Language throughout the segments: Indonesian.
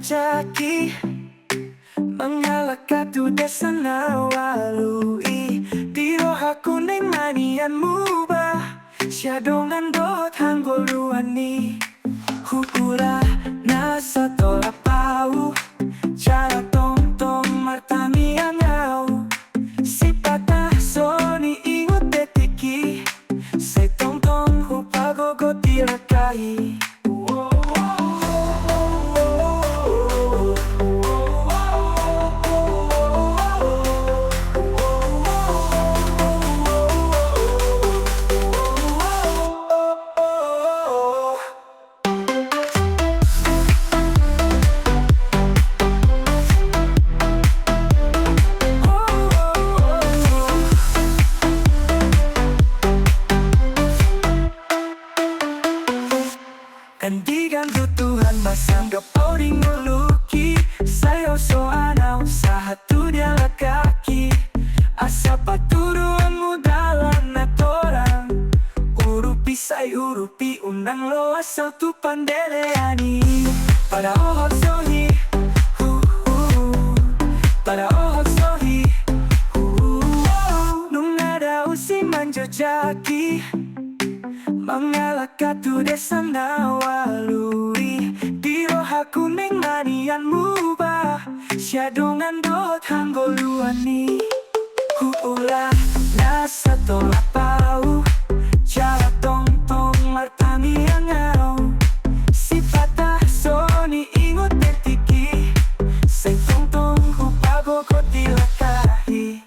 menjejaki, mengalahkan tu desa nawalui. Di roha kuning manian mubah, syadongan dot hanggoluani. Hukura nasa tola pau, cara tong-tong martami angau. Si patah soni ingot detiki, se tong-tong hupagogo tirakai. Kandigan tu Tuhan masanggap au di nguluki. Sayo so anau sahatu dia kaki. Asa paturuanmu dalam natorang. Urupi say urupi unang lo asal tu pandeleani. Pada ohok sohi, pada ohok sohi, nung ada usi menjejaki, mengalahkan tu desa nawalui. Di roha kuning manian mubah, syadongan dot hanggoluani. Huulah nasa tola pau, cara tong-tong martami angau. Si patah soni ingot detiki, sing tong-tong hupagogo tilakahi.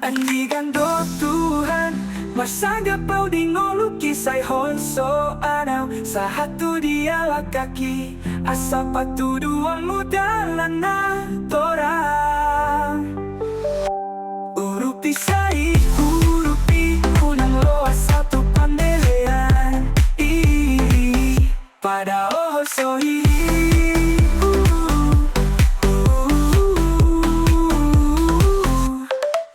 Andigan dot Tuhan masanggap au di ngoluki. Say honso anau sahatu dia kaki. Asa patuduanmu dalam natorang. Urupi say urupi unang lo asal tu pandelean. Pada ohok sohi,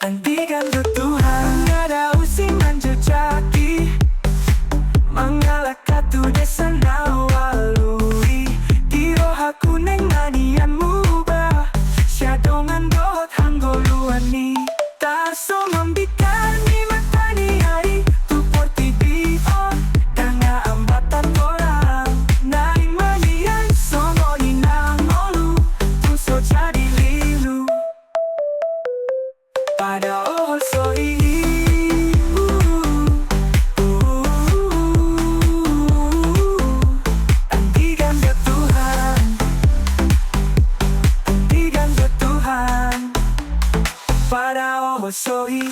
andigan tu Tuhan ada usi menjejaki, mengalahkan tu desa nawalui. Di roha kuning manian mubah, syadongan dot hanggoluani. Taso membikan di matani hari, tu porti bion tanga ambatan orang. Naing manian songo inang olu, tu so jadi lilu. Pada ohok sohi, andigan ke Tuhan, andigan ke Tuhan. Pada ohok sohi.